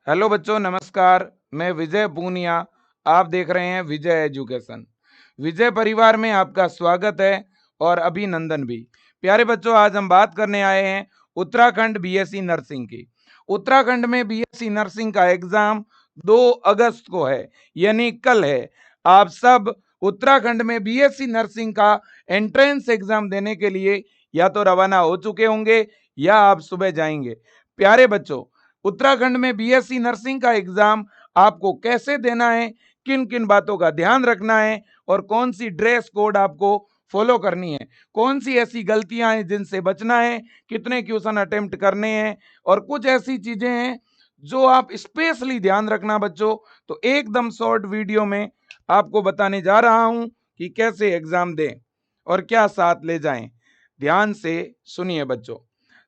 Hello बच्चों, नमस्कार। मैं विजय पूनिया। आप देख रहे हैं विजय एजुकेशन। विजय परिवार में आपका स्वागत है और अभिनंदन भी। प्यारे बच्चों, आज हम बात करने आए हैं उत्तराखंड बीएससी नर्सिंग की। उत्तराखंड में बीएससी नर्सिंग का एग्जाम 2 अगस्त को है, यानी कल है। आप सब उत्तराखंड में बीएससी नर्सिंग का एंट्रेंस एग्जाम देने के लिए या तो रवाना हो चुके होंगे या आप सुबह जाएंगे। प्यारे बच्चों, उत्तराखंड में बीएससी नर्सिंग का एग्जाम आपको कैसे देना है, किन किन बातों का ध्यान रखना है और कौन सी ड्रेस कोड आपको फॉलो करनी है, कौन सी ऐसी गलतियां हैं जिनसे बचना है, कितने क्वेश्चन अटेम्प्ट करने हैं और कुछ ऐसी चीजें हैं जो आप स्पेशली ध्यान रखना बच्चों। तो एकदम शॉर्ट वीडियो में आपको बताने जा रहा हूं कि कैसे एग्जाम दें और क्या साथ ले जाएं। ध्यान से सुनिए बच्चों।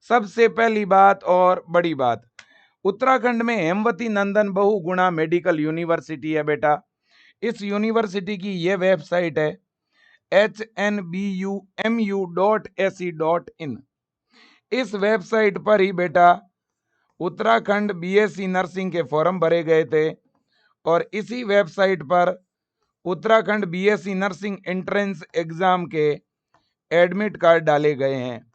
सबसे पहली बात और बड़ी बात, उत्तराखंड में हेमवती नंदन बहुगुणा मेडिकल यूनिवर्सिटी है बेटा। इस यूनिवर्सिटी की ये वेबसाइट है hnbumumu.ac.in। इस वेबसाइट पर ही बेटा उत्तराखंड बीएससी नर्सिंग के फॉर्म भरे गए थे और इसी वेबसाइट पर Uttarakhand BSc nursing entrance exam के एडमिट कार्ड डाले गए हैं।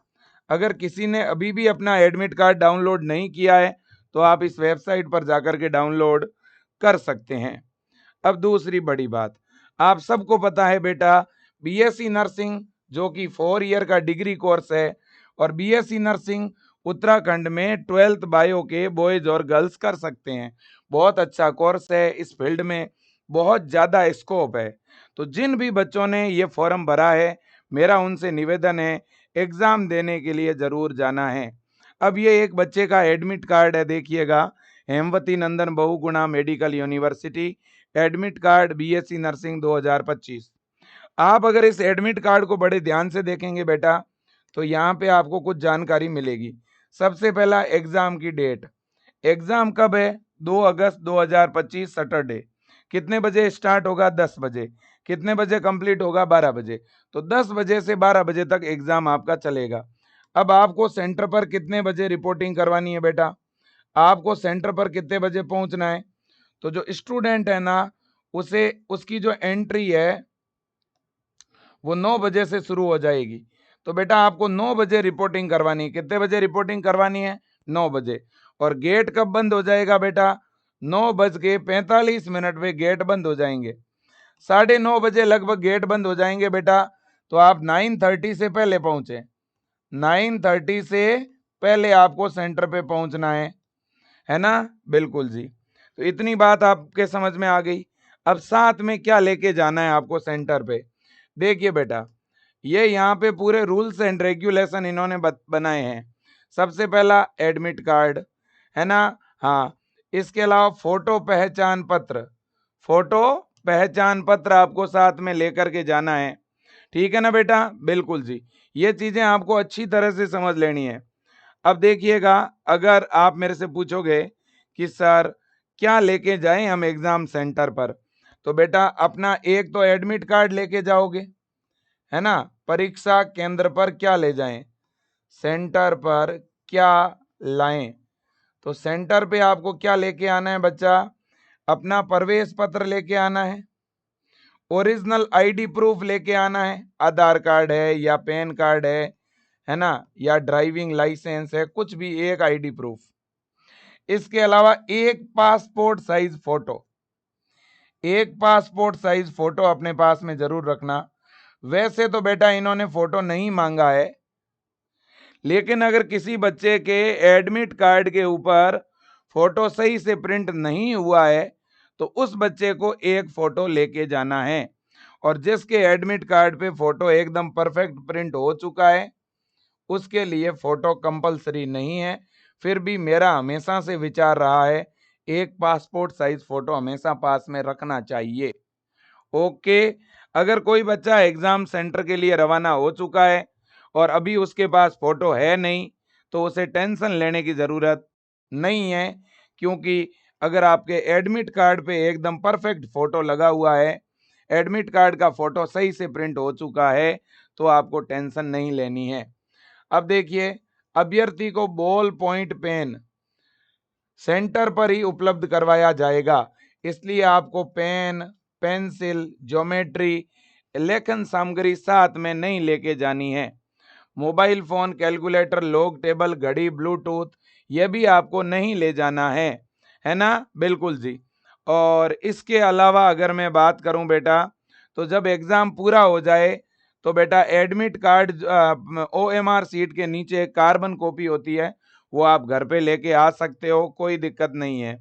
अगर किसी ने अभी भी अपना एडमिट कार्ड डाउनलोड नहीं किया है तो आप इस वेबसाइट पर जाकर के डाउनलोड कर सकते हैं। अब दूसरी बड़ी बात, आप सबको पता है बेटा, बीएससी नर्सिंग जो कि 4 ईयर का डिग्री कोर्स है और बीएससी नर्सिंग उत्तराखंड में 12th बायो के बॉयज और गर्ल्स कर सकते हैं। बहुत अच्छा कोर्स है, इस फील्ड में बहुत ज़्यादा स्कोप है। तो जिन भी बच्चों ने ये फॉर्म भरा है, मेरा उनसे निवेदन है एग्ज़ाम देने के लिए ज़रूर जाना है। अब ये एक बच्चे का एडमिट कार्ड है, देखिएगा, Hemwati Nandan Bahuguna medical university admit card BSc nursing 2025। आप अगर इस एडमिट कार्ड को बड़े ध्यान से देखेंगे बेटा तो यहाँ पे आपको कुछ जानकारी मिलेगी। सबसे पहला एग्जाम की डेट, एग्जाम कब है? 2 अगस्त 2025 सैटरडे। कितने बजे स्टार्ट होगा? 10 बजे। कितने बजे कंप्लीट होगा? 12 बजे। तो 10 बजे से 12 बजे तक एग्जाम आपका चलेगा। अब आपको सेंटर पर कितने बजे रिपोर्टिंग करवानी है बेटा? आपको सेंटर पर कितने बजे पहुंचना है? तो जो स्टूडेंट है ना, उसे उसकी जो एंट्री है वो 9 बजे से शुरू हो जाएगी। तो बेटा आपको 9 बजे रिपोर्टिंग करवानी है। कितने बजे रिपोर्टिंग करवानी है? 9 बजे। और गेट कब बंद हो जाएगा बेटा? 9:45 पे गेट बंद हो जाएंगे। 9:30 बजे लगभग गेट बंद हो जाएंगे बेटा। तो आप 9:30 से पहले पहुंचे। 9:30 से पहले आपको सेंटर पे पहुंचना है ना? बिल्कुल जी। तो इतनी बात आपके समझ में आ गई। अब साथ में क्या लेके जाना है आपको सेंटर पे? देखिए बेटा, ये यहाँ पे पूरे रूल्स एंड रेगुलेशन इन्होंने बनाए हैं। सबसे पहला एडमिट कार्ड है ना? हाँ, इसके अलावा फोटो पहचान पत्र, फोटो पहचान पत्र आपको साथ में लेकर के जाना है। ठीक है ना बेटा? बिल्कुल जी। ये चीजें आपको अच्छी तरह से समझ लेनी है। अब देखिएगा, अगर आप मेरे से पूछोगे कि सर क्या लेके जाएं हम एग्जाम सेंटर पर, तो बेटा अपना एक तो एडमिट कार्ड लेके जाओगे, है ना? परीक्षा केंद्र पर क्या ले जाएं? सेंटर पर क्या लाएं? तो सेंटर पे आपको क्या लेके आना है बच्चा? अपना प्रवेश पत्र लेके आना है, ओरिजिनल आईडी प्रूफ लेके आना है, आधार कार्ड है या पैन कार्ड है ना, या ड्राइविंग लाइसेंस है, कुछ भी एक आईडी प्रूफ। इसके अलावा एक पासपोर्ट साइज फोटो, एक पासपोर्ट साइज फोटो अपने पास में जरूर रखना। वैसे तो बेटा इन्होंने फोटो नहीं मांगा है, लेकिन अगर किसी बच्चे के एडमिट कार्ड के ऊपर फोटो सही से प्रिंट नहीं हुआ है तो उस बच्चे को एक फोटो लेके जाना है। और जिसके एडमिट कार्ड पे फोटो एकदम परफेक्ट प्रिंट हो चुका है उसके लिए फोटो कंपलसरी नहीं है। फिर भी मेरा हमेशा से विचार रहा है एक पासपोर्ट साइज फोटो हमेशा पास में रखना चाहिए। ओके। अगर कोई बच्चा एग्जाम सेंटर के लिए रवाना हो चुका है और अभी उसके पास फोटो है नहीं तो उसे टेंशन लेने की जरूरत नहीं है, क्योंकि अगर आपके एडमिट कार्ड पे एकदम परफेक्ट फोटो लगा हुआ है, एडमिट कार्ड का फोटो सही से प्रिंट हो चुका है, तो आपको टेंशन नहीं लेनी है। अब देखिए, अभ्यर्थी को बॉल पॉइंट पेन सेंटर पर ही उपलब्ध करवाया जाएगा। इसलिए आपको पेन, पेंसिल, ज्योमेट्री, लेखन सामग्री साथ में नहीं लेके जानी है। Mobile phone, calculator, log table, घड़ी, ब्लूटूथ ये भी आपको नहीं ले जाना है ना? बिल्कुल जी। और इसके अलावा अगर मैं बात करूं बेटा, तो जब एग्जाम पूरा हो जाए तो बेटा एडमिट कार्ड, OMR सीट के नीचे एक कार्बन कॉपी होती है, वो आप घर पे लेके आ सकते हो, कोई दिक्कत नहीं है।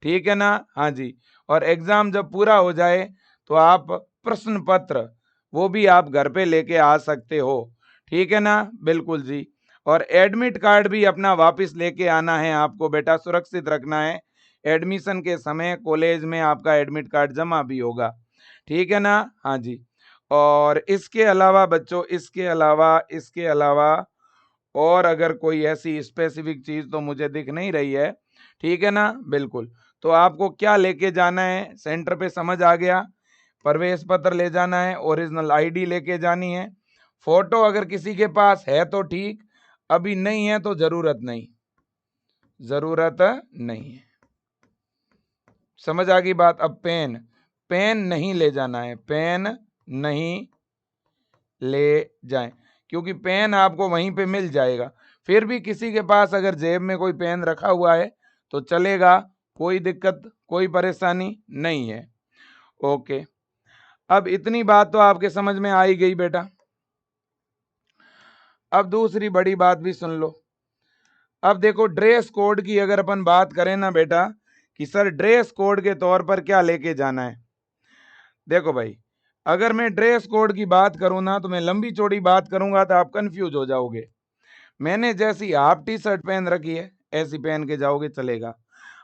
ठीक है ना? हाँ जी। और एग्जाम जब पूरा हो जाए तो आप प्रश्न पत्र वो भी आप घर पे लेके आ सकते हो। ठीक है ना? बिल्कुल जी। और एडमिट कार्ड भी अपना वापस लेके आना है आपको बेटा, सुरक्षित रखना है। एडमिशन के समय कॉलेज में आपका एडमिट कार्ड जमा भी होगा। ठीक है ना? हाँ जी। और इसके अलावा बच्चों, इसके अलावा और अगर कोई ऐसी स्पेसिफिक चीज तो मुझे दिख नहीं रही है। ठीक है ना? बिल्कुल। तो आपको क्या लेके जाना है सेंटर पे, समझ आ गया? प्रवेश पत्र ले जाना है, ओरिजिनल ID लेके जानी है। फोटो अगर किसी के पास है तो ठीक, अभी नहीं है तो जरूरत नहीं है। समझ आ गई बात? अब पेन, पेन नहीं ले जाना है, पेन नहीं ले जाएं, क्योंकि पेन आपको वहीं पे मिल जाएगा। फिर भी किसी के पास अगर जेब में कोई पेन रखा हुआ है तो चलेगा, कोई दिक्कत, कोई परेशानी नहीं है। ओके, अब इतनी बात तो आपके समझ में आ ही गई बेटा। अब दूसरी बड़ी बात भी सुन लो। अब देखो ड्रेस कोड की अगर अपन बात करें ना बेटा, कि सर ड्रेस कोड के तौर पर क्या लेके जाना है। देखो भाई, अगर मैं ड्रेस कोड की बात करूं ना तो मैं लंबी चौड़ी बात करूंगा तो आप कंफ्यूज हो जाओगे। मैंने जैसी हाफ टी शर्ट पहन रखी है ऐसी पहन के जाओगे चलेगा,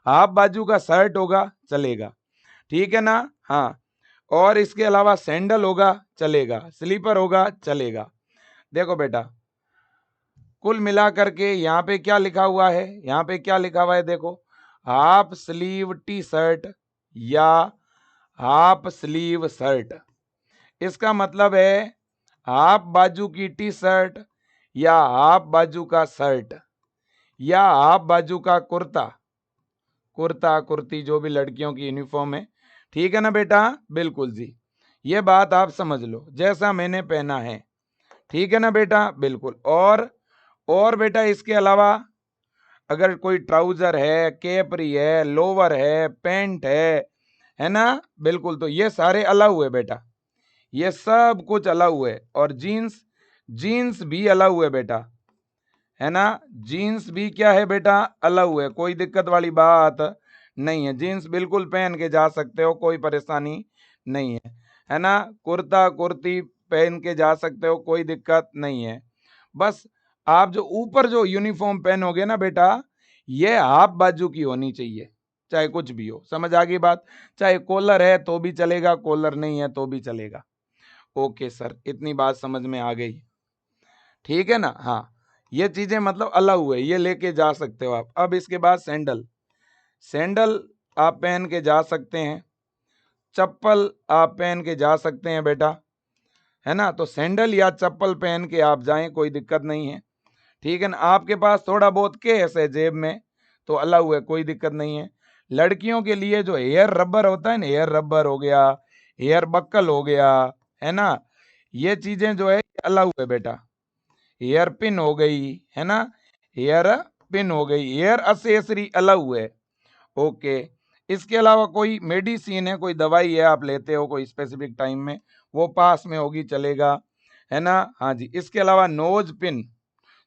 हाफ बाजू का शर्ट होगा चलेगा। ठीक है ना? हाँ। और इसके अलावा सैंडल होगा चलेगा, स्लीपर होगा चलेगा। देखो बेटा, कुल मिलाकर के यहाँ पे क्या लिखा हुआ है, यहाँ पे क्या लिखा हुआ है देखो, हाफ स्लीव टी शर्ट या हाफ स्लीव शर्ट। इसका मतलब है हाफ बाजू की टी शर्ट या हाफ बाजू का शर्ट या हाफ बाजू का कुर्ता, कुर्ती जो भी लड़कियों की यूनिफॉर्म है। ठीक है ना बेटा? बिल्कुल जी। ये बात आप समझ लो जैसा मैंने पहना है। ठीक है ना बेटा? बिल्कुल। और बेटा इसके अलावा अगर कोई ट्राउजर है, कैपरी है, लोवर है, पैंट है ना? बिल्कुल। तो ये सारे अलाउ हुए बेटा, ये सब कुछ अलाउ हुए। और जीन्स, जीन्स भी अलाउ हुए बेटा, है ना? जीन्स भी क्या है बेटा, अलाउ हुए, कोई दिक्कत वाली बात नहीं है। जीन्स बिल्कुल पहन के जा सकते हो, कोई परेशानी नहीं है ना? कुर्ता कुर्ती पहन के जा सकते हो, कोई दिक्कत नहीं है। बस आप जो ऊपर जो यूनिफॉर्म पहनोगे ना बेटा, ये हाफ बाजू की होनी चाहिए, चाहे कुछ भी हो। समझ आ गई बात? चाहे कॉलर है तो भी चलेगा, कॉलर नहीं है तो भी चलेगा। ओके सर, इतनी बात समझ में आ गई। ठीक है ना? हाँ, ये चीजें मतलब अलाउ हुए, ये लेके जा सकते हो आप। अब इसके बाद सैंडल, सैंडल आप पहन के जा सकते हैं, चप्पल आप पहन के जा सकते हैं बेटा, है ना? तो सैंडल या चप्पल पहन के आप जाएं, कोई दिक्कत नहीं है। ठीक है ना? आपके पास थोड़ा बहुत कैश है जेब में तो अलाउ है, कोई दिक्कत नहीं है। लड़कियों के लिए जो हेयर रबर होता है ना, हेयर रबर हो गया, हेयर बक्कल हो गया, है ना, ये चीजें जो है अलाउ है बेटा। हेयर पिन हो गई, है ना, हेयर पिन हो गई, हेयर असेसरी अलाउ है। ओके। इसके अलावा कोई मेडिसिन है, कोई दवाई है आप लेते हो कोई स्पेसिफिक टाइम में, वो पास में होगी चलेगा, है ना? हाँ जी। इसके अलावा नोज पिन,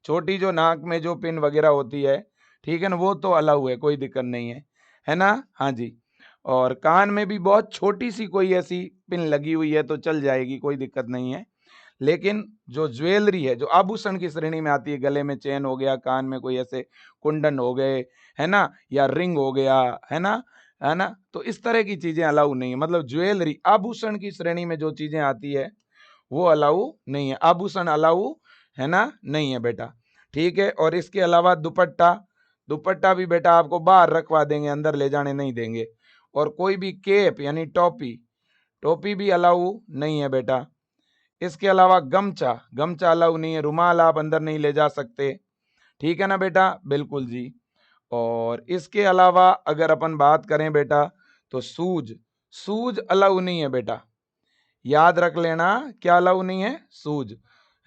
छोटी जो नाक में जो पिन वगैरह होती है, ठीक है ना, वो तो अलाउ है, कोई दिक्कत नहीं है ना? हाँ जी। और कान में भी बहुत छोटी सी कोई ऐसी पिन लगी हुई है तो चल जाएगी, कोई दिक्कत नहीं है। लेकिन जो ज्वेलरी है, जो आभूषण की श्रेणी में आती है, गले में चेन हो गया, कान में कोई ऐसे कुंडन हो गए, है ना, या रिंग हो गया, है ना, तो इस तरह की चीजें अलाउ नहीं है। मतलब ज्वेलरी, आभूषण की श्रेणी में जो चीजें आती है वो अलाउ नहीं है, आभूषण अलाउ है ना, नहीं है बेटा। ठीक है। और इसके अलावा दुपट्टा, दुपट्टा भी बेटा आपको बाहर रखवा देंगे, अंदर ले जाने नहीं देंगे। और कोई भी केप यानी टोपी, टोपी भी अलाउ नहीं है बेटा। इसके अलावा गमछा, गमछा अलाउ नहीं है, रुमाल आप अंदर नहीं ले जा सकते। ठीक है ना बेटा? बिल्कुल जी। और इसके अलावा अगर अपन बात करें बेटा तो शूज, शूज अलाउ नहीं है बेटा, याद रख लेना, क्या अलाउ नहीं है, शूज,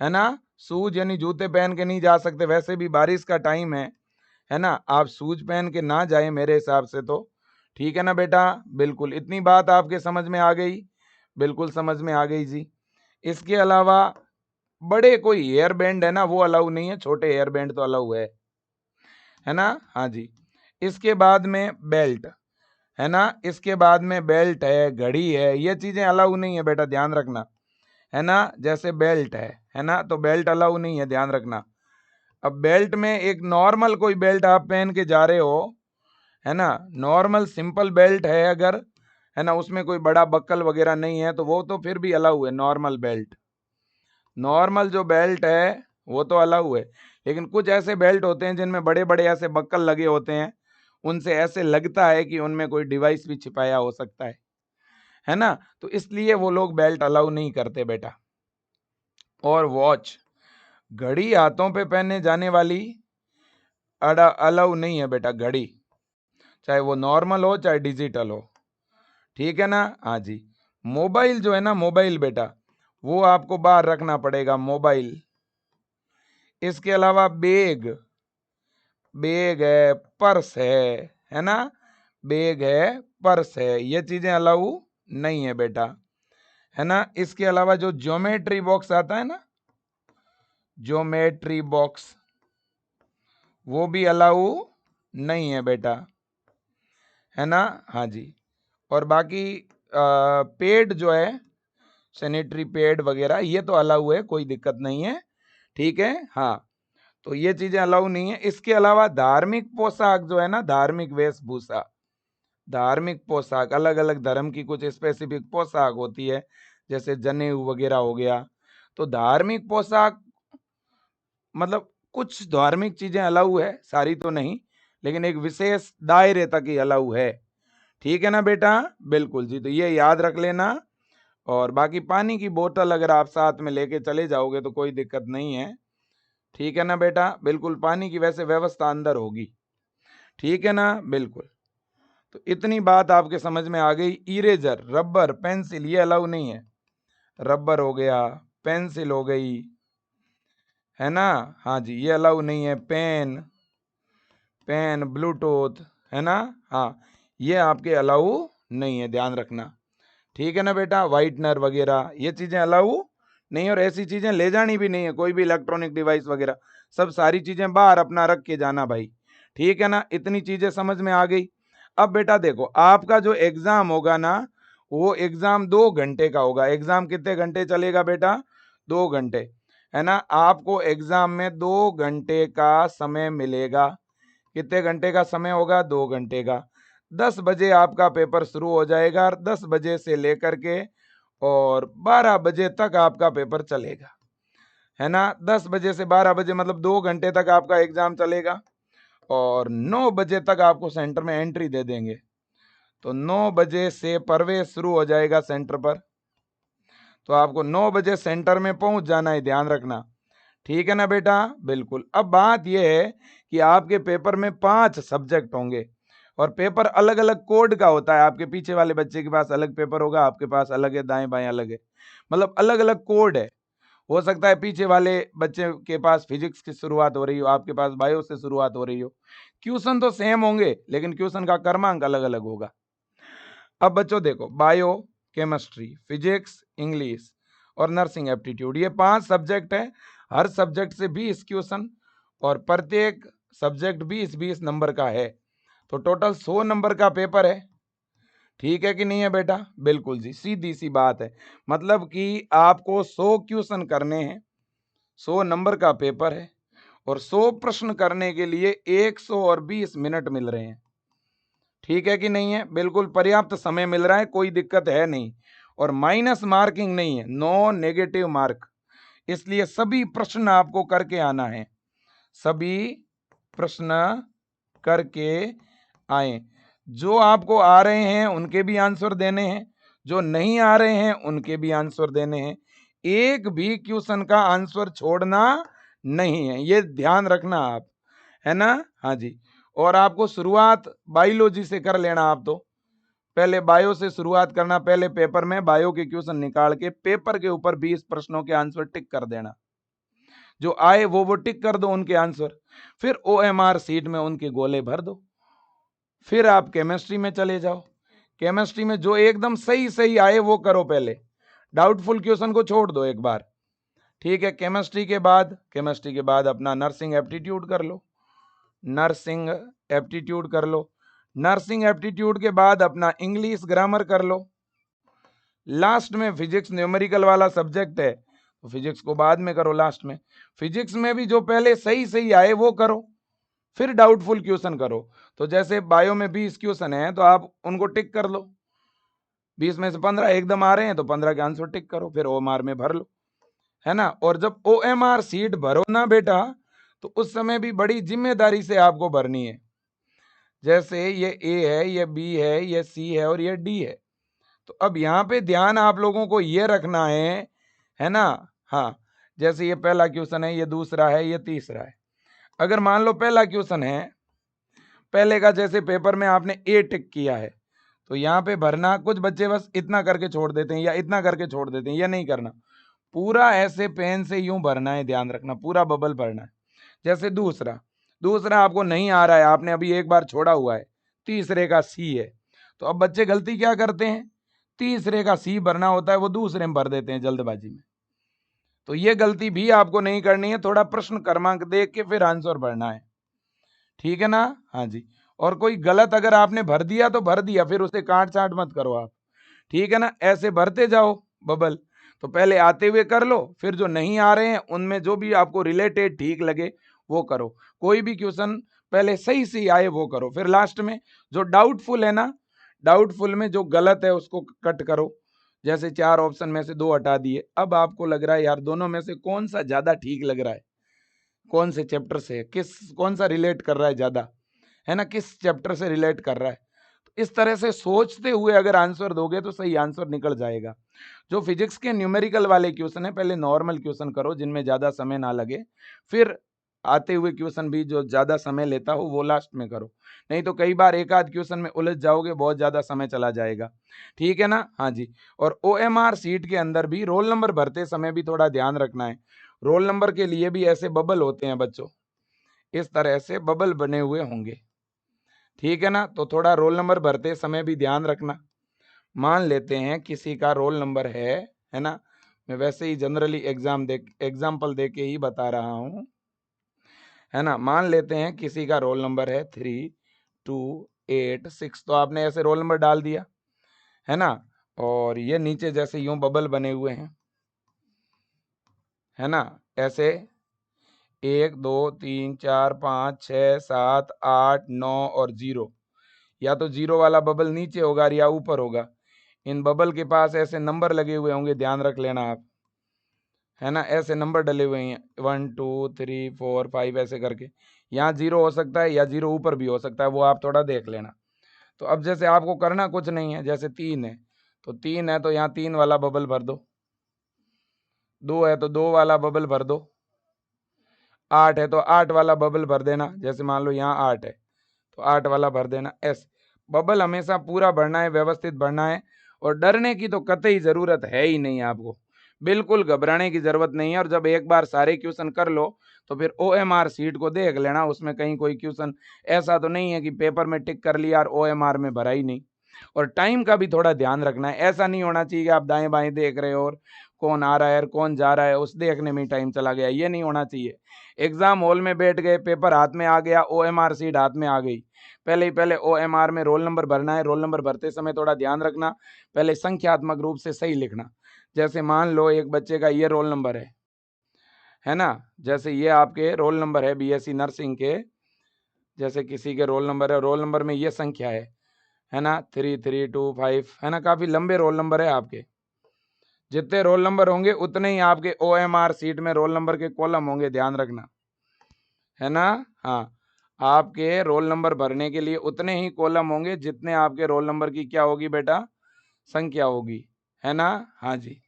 है ना। शूज यानी जूते पहन के नहीं जा सकते, वैसे भी बारिश का टाइम है ना, आप शूज पहन के ना जाए मेरे हिसाब से तो, ठीक है ना बेटा। बिल्कुल, इतनी बात आपके समझ में आ गई, बिल्कुल समझ में आ गई जी। इसके अलावा बड़े कोई हेयर बैंड है ना वो अलाउ नहीं है, छोटे हेयर बैंड तो अलाउ है ना। हाँ जी। इसके बाद में बेल्ट, है ना, इसके बाद में बेल्ट है, घड़ी है, ये चीजें अलाउ नहीं है बेटा, ध्यान रखना, है ना। जैसे बेल्ट है ना, तो बेल्ट अलाउ नहीं है, ध्यान रखना। अब बेल्ट में एक नॉर्मल कोई बेल्ट आप पहन के जा रहे हो, है ना, नॉर्मल सिंपल बेल्ट है अगर, है ना, उसमें कोई बड़ा बक्कल वगैरह नहीं है तो वो तो फिर भी अलाउ है, नॉर्मल बेल्ट, नॉर्मल जो बेल्ट है वो तो अलाउ है। लेकिन कुछ ऐसे बेल्ट होते हैं जिनमें बड़े बड़े ऐसे बक्कल लगे होते हैं, उनसे ऐसे लगता है कि उनमें कोई डिवाइस भी छिपाया हो सकता है ना, तो इसलिए वो लोग बेल्ट अलाउ नहीं करते बेटा। और वॉच, घड़ी हाथों पे पहने जाने वाली अलाउ नहीं है बेटा, घड़ी, चाहे वो नॉर्मल हो चाहे डिजिटल हो, ठीक है ना। हाँ जी। मोबाइल जो है ना, मोबाइल बेटा वो आपको बाहर रखना पड़ेगा, मोबाइल। इसके अलावा बैग, बैग है, पर्स है ना, बैग है, पर्स है, ये चीजें अलाउ नहीं है बेटा, है ना। इसके अलावा जो ज्योमेट्री बॉक्स आता है ना, ज्योमेट्री बॉक्स, वो भी अलाउ नहीं है बेटा, है ना। हाँ जी। और बाकी पेड जो है, सैनिटरी पैड वगैरह, ये तो अलाउ है, कोई दिक्कत नहीं है, ठीक है। हाँ, तो ये चीजें अलाउ नहीं है। इसके अलावा धार्मिक पोशाक जो है ना, धार्मिक वेशभूषा, धार्मिक पोशाक, अलग अलग धर्म की कुछ स्पेसिफिक पोशाक होती है, जैसे जनेऊ वगैरह हो गया, तो धार्मिक पोशाक मतलब कुछ धार्मिक चीजें अलाउ है, सारी तो नहीं, लेकिन एक विशेष दायरे तक ही अलाउ है, ठीक है ना बेटा। बिल्कुल जी, तो ये याद रख लेना। और बाकी पानी की बोतल अगर आप साथ में लेके चले जाओगे तो कोई दिक्कत नहीं है, ठीक है ना बेटा। बिल्कुल, पानी की वैसे व्यवस्था अंदर होगी, ठीक है ना। बिल्कुल, तो इतनी बात आपके समझ में आ गई। इरेजर, रबर, पेंसिल, ये अलाउ नहीं है, रबर हो गया, पेंसिल हो गई, है ना। हाँ जी, ये अलाउ नहीं है। पेन, पेन, ब्लूटूथ, है ना, हाँ, ये आपके अलाउ नहीं है, ध्यान रखना, ठीक है ना बेटा। वाइटनर वगैरह ये चीजें अलाउ नहीं, और ऐसी चीजें ले जानी भी नहीं है, कोई भी इलेक्ट्रॉनिक डिवाइस वगैरह, सब सारी चीजें बाहर अपना रख के जाना भाई, ठीक है ना। इतनी चीजें समझ में आ गई। अब बेटा देखो, आपका जो एग्जाम होगा ना, वो एग्जाम 2 घंटे का होगा। एग्जाम कितने घंटे चलेगा बेटा, 2 घंटे, है ना। आपको एग्जाम में 2 घंटे का समय मिलेगा। कितने घंटे का समय होगा, 2 घंटे का। 10 बजे आपका पेपर शुरू हो जाएगा, और 10 बजे से लेकर के और 12 बजे तक आपका पेपर चलेगा, है ना। 10 बजे से 12 बजे मतलब 2 घंटे तक आपका एग्जाम चलेगा, और 9 बजे तक आपको सेंटर में एंट्री दे देंगे। तो 9 बजे से प्रवेश शुरू हो जाएगा सेंटर पर, तो आपको 9 बजे सेंटर में पहुंच जाना है, ध्यान रखना, ठीक है ना बेटा। बिल्कुल। अब बात यह है कि आपके पेपर में 5 सब्जेक्ट होंगे, और पेपर अलग अलग कोड का होता है। आपके पीछे वाले बच्चे के पास अलग पेपर होगा, आपके पास अलग है, दाएं बाएं अलग है, मतलब अलग अलग कोड है। हो सकता है पीछे वाले बच्चे के पास फिजिक्स की शुरुआत हो रही हो, आपके पास बायो से शुरुआत हो रही हो। क्वेश्चन तो सेम होंगे, लेकिन क्वेश्चन का क्रमांक अलग अलग होगा। अब बच्चों देखो, बायो, केमिस्ट्री, फिजिक्स, इंग्लिश और नर्सिंग एप्टीट्यूड, ये 5 सब्जेक्ट है। हर सब्जेक्ट से 20 क्वेश्चन, और प्रत्येक सब्जेक्ट 20-20 नंबर का है, तो टोटल 100 नंबर का पेपर है, ठीक है कि नहीं है बेटा। बिल्कुल जी, सीधी सी बात है, मतलब कि आपको 100 क्वेश्चन करने हैं, 100 नंबर का पेपर है, और 100 प्रश्न करने के लिए 120 मिनट मिल रहे हैं, ठीक है कि नहीं है। बिल्कुल पर्याप्त समय मिल रहा है, कोई दिक्कत है नहीं, और माइनस मार्किंग नहीं है, नो नेगेटिव मार्क, इसलिए सभी प्रश्न आपको करके आना है, सभी प्रश्न करके आए। जो आपको आ रहे हैं उनके भी आंसर देने हैं, जो नहीं आ रहे हैं उनके भी आंसर देने हैं, एक भी क्वेश्चन का आंसर छोड़ना नहीं है, ये ध्यान रखना आप, है ना। हाँ जी। और आपको शुरुआत बायोलॉजी से कर लेना। आप तो पहले बायो से शुरुआत करना, पहले पेपर में बायो के क्वेश्चन निकाल के पेपर के ऊपर 20 प्रश्नों के आंसर टिक कर देना, जो आए वो टिक कर दो उनके आंसर, फिर OMR सीट में उनके गोले भर दो। फिर आप केमिस्ट्री में चले जाओ, केमिस्ट्री में जो एकदम सही सही आए वो करो, पहले डाउटफुल क्वेश्चन को छोड़ दो एक बार, ठीक है। केमिस्ट्री के बाद अपना नर्सिंग एप्टीट्यूड कर लो, नर्सिंग एप्टीट्यूड कर लो। नर्सिंग एप्टीट्यूड के बाद अपना इंग्लिश ग्रामर कर लो। लास्ट में फिजिक्स न्यूमेरिकल वाला सब्जेक्ट है तो फिजिक्स को बाद में करो लास्ट में। फिजिक्स में भी जो पहले सही सही आए वो करो, फिर डाउटफुल क्वेश्चन करो। तो जैसे बायो में 20 क्वेश्चन है तो आप उनको टिक कर लो, 20 में से 15 एकदम आ रहे हैं तो 15 के आंसर टिक करो, फिर OMR में भर लो, है ना। और जब OMR सीट भरो ना बेटा, तो उस समय भी बड़ी जिम्मेदारी से आपको भरनी है। जैसे ये A है, ये B है, ये C है और ये D है। तो अब यहाँ पे ध्यान आप लोगों को ये रखना है ना। हाँ, जैसे ये पहला क्वेश्चन है, ये दूसरा है, ये तीसरा है। अगर मान लो पहला क्वेश्चन है, पहले का जैसे पेपर में आपने A टिक किया है, तो यहाँ पे भरना, कुछ बच्चे बस इतना करके छोड़ देते हैं या इतना करके छोड़ देते हैं, या नहीं करना, पूरा ऐसे पेन से यूं भरना है, ध्यान रखना, पूरा बबल भरना है। जैसे दूसरा आपको नहीं आ रहा है, आपने अभी एक बार छोड़ा हुआ है, तीसरे का C है, तो अब बच्चे गलती क्या करते हैं, तीसरे का C भरना होता है वो दूसरे में भर देते हैं जल्दबाजी में। तो ये गलती भी आपको नहीं करनी है, थोड़ा प्रश्न क्रमांक देख के फिर आंसर भरना है, ठीक है ना। हाँ जी, और कोई गलत अगर आपने भर दिया तो भर दिया, फिर उसे काट छाट मत करो आप, ठीक है ना। ऐसे भरते जाओ बबल। तो पहले आते हुए कर लो, फिर जो नहीं आ रहे हैं उनमें जो भी आपको रिलेटेड ठीक लगे वो करो। कोई भी क्वेश्चन पहले सही सही आए वो करो, फिर लास्ट में जो डाउटफुल है ना, डाउटफुल में जो गलत है उसको कट करो। जैसे 4 ऑप्शन में से 2 हटा दिए, अब आपको लग रहा है यार दोनों में से कौन सा ज्यादा ठीक लग रहा है, कौन से चैप्टर से कौन सा रिलेट कर रहा है ज्यादा, है ना, किस चैप्टर से रिलेट कर रहा है। तो इस तरह से सोचते हुए अगर आंसर दोगे तो सही आंसर निकल जाएगा। जो फिजिक्स के न्यूमेरिकल वाले क्वेश्चन है, पहले नॉर्मल क्वेश्चन करो जिनमें ज्यादा समय ना लगे, फिर आते हुए क्वेश्चन भी जो ज्यादा समय लेता हो वो लास्ट में करो। नहीं तो कई बार एक आध क्वेश्चन में उलझ जाओगे, बहुत ज्यादा समय चला जाएगा, ठीक है ना। हाँ जी, और OMR सीट के अंदर भी रोल नंबर भरते समय भी थोड़ा ध्यान रखना है। रोल नंबर के लिए भी ऐसे बबल होते हैं बच्चों, इस तरह से बबल बने हुए होंगे, ठीक है ना। तो थोड़ा रोल नंबर भरते समय भी ध्यान रखना। मान लेते हैं किसी का रोल नंबर है ना, मैं वैसे ही जनरली एग्जाम्पल दे के ही बता रहा हूं, है ना। मान लेते हैं किसी का रोल नंबर है 3286, तो आपने ऐसे रोल नंबर डाल दिया, है ना। और ये नीचे जैसे यूं बबल बने हुए हैं, है ना, ऐसे 1 2 3 4 5 6 7 8 9 और 0, या तो 0 वाला बबल नीचे होगा या ऊपर होगा। इन बबल के पास ऐसे नंबर लगे हुए होंगे, ध्यान रख लेना आप, है ना, ऐसे नंबर डले हुए हैं 1 2 3 4 5 ऐसे करके। यहाँ 0 हो सकता है या 0 ऊपर भी हो सकता है, वो आप थोड़ा देख लेना। तो अब जैसे आपको करना कुछ नहीं है, जैसे 3 है तो 3 है तो यहाँ 3 वाला बबल भर दो, 2 है तो 2 वाला बबल भर दो, 8 है तो 8 वाला बबल भर देना, जैसे मान लो यहाँ 8 है तो 8 वाला भर देना। ऐसे बबल हमेशा पूरा भरना है, व्यवस्थित भरना है, और डरने की तो कतई जरूरत है ही नहीं, आपको बिल्कुल घबराने की जरूरत नहीं है। और जब एक बार सारे क्वेश्चन कर लो तो फिर OMR सीट को देख लेना, उसमें कहीं कोई क्वेश्चन ऐसा तो नहीं है कि पेपर में टिक कर लिया और OMR में भरा ही नहीं। और टाइम का भी थोड़ा ध्यान रखना है, ऐसा नहीं होना चाहिए कि आप दाएं बाएं देख रहे हो और कौन आ रहा है और कौन जा रहा है उस देखने में टाइम चला गया, ये नहीं होना चाहिए। एग्जाम हॉल में बैठ गए, पेपर हाथ में आ गया, OMR सीट हाथ में आ गई, पहले ही पहले OMR में रोल नंबर भरना है। रोल नंबर भरते समय थोड़ा ध्यान रखना, पहले संख्यात्मक रूप से सही लिखना। जैसे मान लो एक बच्चे का ये रोल नंबर है ना, जैसे ये आपके रोल नंबर है BSc नर्सिंग के, जैसे किसी के रोल नंबर है, रोल नंबर में ये संख्या है ना 3325, है ना, काफी लंबे रोल नंबर है आपके। जितने रोल नंबर होंगे उतने ही आपके OMR सीट में रोल नंबर के कॉलम होंगे, ध्यान रखना, है ना। हाँ, आपके रोल नंबर भरने के लिए उतने ही कॉलम होंगे जितने आपके रोल नंबर की क्या होगी बेटा, संख्या होगी, है ना। हाँ जी,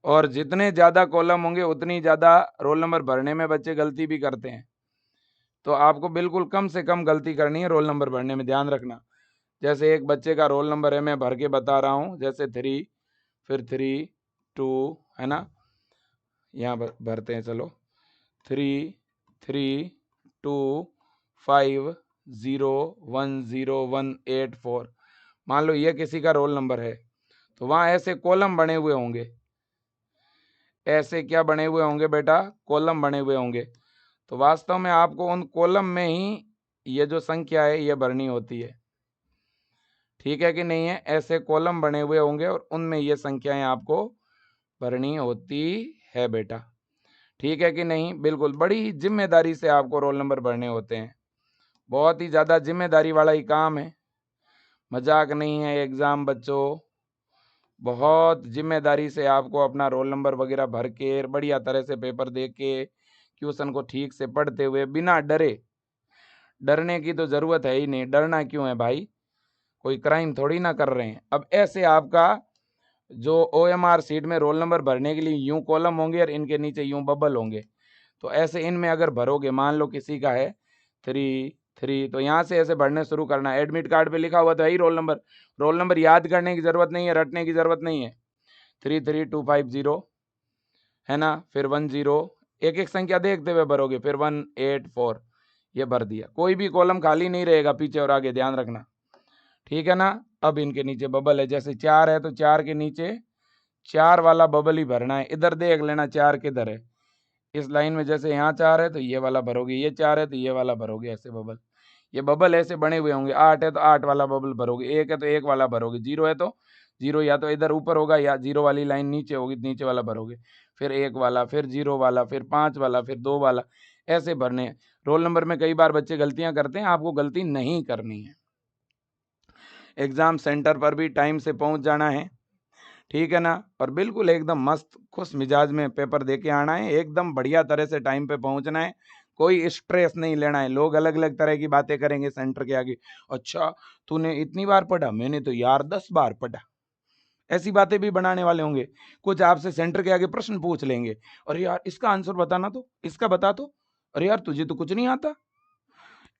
और जितने ज्यादा कॉलम होंगे उतनी ज्यादा रोल नंबर भरने में बच्चे गलती भी करते हैं, तो आपको बिल्कुल कम से कम गलती करनी है रोल नंबर भरने में, ध्यान रखना। जैसे एक बच्चे का रोल नंबर है, मैं भर के बता रहा हूँ, जैसे 3, फिर 3 2, है ना, यहाँ भरते हैं, चलो 3 3 2 5 0 1 0 1 8 4। मान लो ये किसी का रोल नंबर है, तो वहाँ ऐसे कॉलम बने हुए होंगे, ऐसे क्या बने हुए होंगे बेटा, कॉलम बने हुए होंगे। तो वास्तव में आपको उन कॉलम में ही ये जो संख्या है ये भरनी होती है, ठीक है कि नहीं है। ऐसे कॉलम बने हुए होंगे और उनमें ये संख्याएं आपको भरनी होती है बेटा, ठीक है कि नहीं। बिल्कुल बड़ी जिम्मेदारी से आपको रोल नंबर भरने होते हैं, बहुत ही ज़्यादा जिम्मेदारी वाला ही काम है, मजाक नहीं है एग्ज़ाम बच्चों। बहुत जिम्मेदारी से आपको अपना रोल नंबर वगैरह भर के बढ़िया तरह से पेपर दे के क्वेश्चन को ठीक से पढ़ते हुए बिना डरे, डरने की तो ज़रूरत है ही नहीं, डरना क्यों है भाई, कोई क्राइम थोड़ी ना कर रहे हैं। अब ऐसे आपका जो OMR सीट में रोल नंबर भरने के लिए यूं कॉलम होंगे और इनके नीचे यूं बबल होंगे, तो ऐसे इनमें अगर भरोगे, मान लो किसी का है 3 3, तो यहाँ से ऐसे भरने शुरू करना है। एडमिट कार्ड पे लिखा हुआ तो है ही रोल नंबर याद करने की ज़रूरत नहीं है, रटने की ज़रूरत नहीं है। 33250 है ना, फिर 10, एक एक संख्या देखते हुए भरोगे, फिर 184, ये भर दिया। कोई भी कॉलम खाली नहीं रहेगा पीछे और आगे, ध्यान रखना, ठीक है ना। अब इनके नीचे बबल है, जैसे 4 है तो 4 के नीचे 4 वाला बबल ही भरना है। इधर देख लेना 4 किधर है, इस लाइन में जैसे यहाँ 4 है तो ये वाला भरोगे, ये 4 है तो ये वाला भरोगे, ऐसे बबल, ये बबल ऐसे बने हुए होंगे। 8 है तो 8 वाला बबल भरोगे, 1 है तो 1 वाला भरोगे, 0 है तो 0 या तो इधर ऊपर होगा या 0 वाली लाइन नीचे होगी, नीचे वाला भरोगे, फिर 1 वाला, फिर 0 वाला, फिर 5 वाला, फिर 2 वाला, ऐसे भरने हैं। रोल नंबर में कई बार बच्चे गलतियां करते हैं, आपको गलती नहीं करनी है। एग्ज़ाम सेंटर पर भी टाइम से पहुंच जाना है, ठीक है ना, और बिल्कुल एकदम मस्त खुश मिजाज में पेपर दे के आना है, एकदम बढ़िया तरह से टाइम पे पहुंचना है, कोई स्ट्रेस नहीं लेना है। लोग अलग अलग तरह की बातें करेंगे सेंटर के आगे, अच्छा तूने इतनी बार पढ़ा, मैंने तो यार 10 बार पढ़ा, ऐसी बातें भी बनाने वाले होंगे। कुछ आपसे सेंटर के आगे प्रश्न पूछ लेंगे, अरे यार इसका आंसर बताना, तो इसका बता, तो अरे यार तुझे तो कुछ नहीं आता,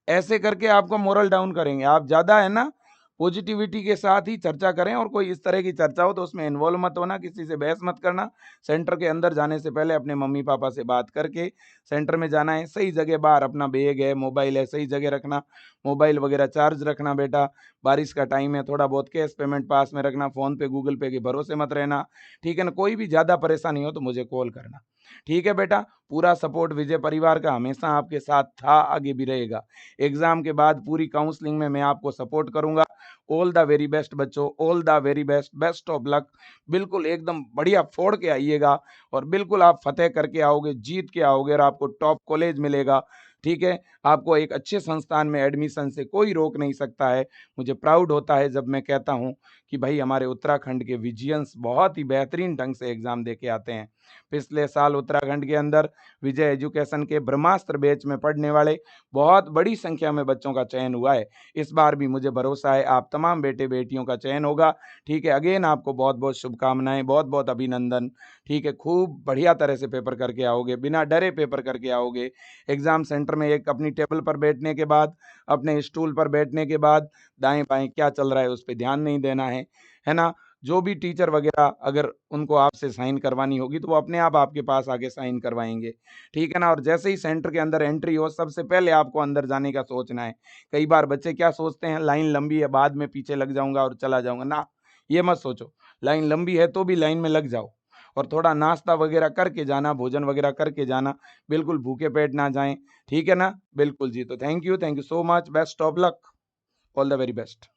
ऐसे करके आपको मोरल डाउन करेंगे। आप ज़्यादा है ना पॉजिटिविटी के साथ ही चर्चा करें, और कोई इस तरह की चर्चा हो तो उसमें इन्वॉल्व मत होना, किसी से बहस मत करना। सेंटर के अंदर जाने से पहले अपने मम्मी पापा से बात करके सेंटर में जाना है। सही जगह बाहर अपना बैग है, मोबाइल है, सही जगह रखना, मोबाइल वगैरह चार्ज रखना बेटा। बारिश का टाइम है, थोड़ा बहुत कैश पेमेंट पास में रखना, फ़ोन पे गूगल पे के भरोसे मत रहना, ठीक है ना। कोई भी ज़्यादा परेशानी हो तो मुझे कॉल करना, ठीक है बेटा। पूरा सपोर्ट विजय परिवार का हमेशा आपके साथ था, आगे भी रहेगा। एग्जाम के बाद पूरी काउंसलिंग में मैं आपको सपोर्ट करूंगा। ऑल द वेरी बेस्ट बच्चों, all the very best, best of luck. बिल्कुल एकदम बढ़िया फोड़ के आइएगा और बिल्कुल आप फतेह करके आओगे, जीत के आओगे और आपको टॉप कॉलेज मिलेगा, ठीक है। आपको एक अच्छे संस्थान में एडमिशन से कोई रोक नहीं सकता है। मुझे प्राउड होता है जब मैं कहता हूं कि भाई हमारे उत्तराखंड के विजियंस बहुत ही बेहतरीन ढंग से एग्जाम दे के आते हैं। पिछले साल उत्तराखंड के अंदर विजय एजुकेशन के ब्रह्मास्त्र बैच में पढ़ने वाले बहुत बड़ी संख्या में बच्चों का चयन हुआ है। इस बार भी मुझे भरोसा है आप तमाम बेटे बेटियों का चयन होगा, ठीक है। अगेन आपको बहुत बहुत शुभकामनाएं, बहुत बहुत अभिनंदन, ठीक है। खूब बढ़िया तरह से पेपर करके आओगे, बिना डरे पेपर करके आओगे। एग्जाम सेंटर में एक अपनी टेबल पर बैठने के बाद, अपने स्टूल पर बैठने के बाद दाएं बाएं क्या चल रहा है उस पर ध्यान नहीं देना है ना। जो भी टीचर वगैरह अगर उनको आपसे साइन करवानी होगी तो वो अपने आप आपके पास आके साइन करवाएंगे, ठीक है ना। और जैसे ही सेंटर के अंदर एंट्री हो सबसे पहले आपको अंदर जाने का सोचना है। कई बार बच्चे क्या सोचते हैं, लाइन लंबी है बाद में पीछे लग जाऊंगा और चला जाऊंगा, ना, ये मत सोचो। लाइन लंबी है तो भी लाइन में लग जाओ और थोड़ा नाश्ता वगैरह करके जाना, भोजन वगैरह करके जाना, बिल्कुल भूखे पेट ना जाएं, ठीक है ना। बिल्कुल जी, तो thank you so much, best of luck, all the very best.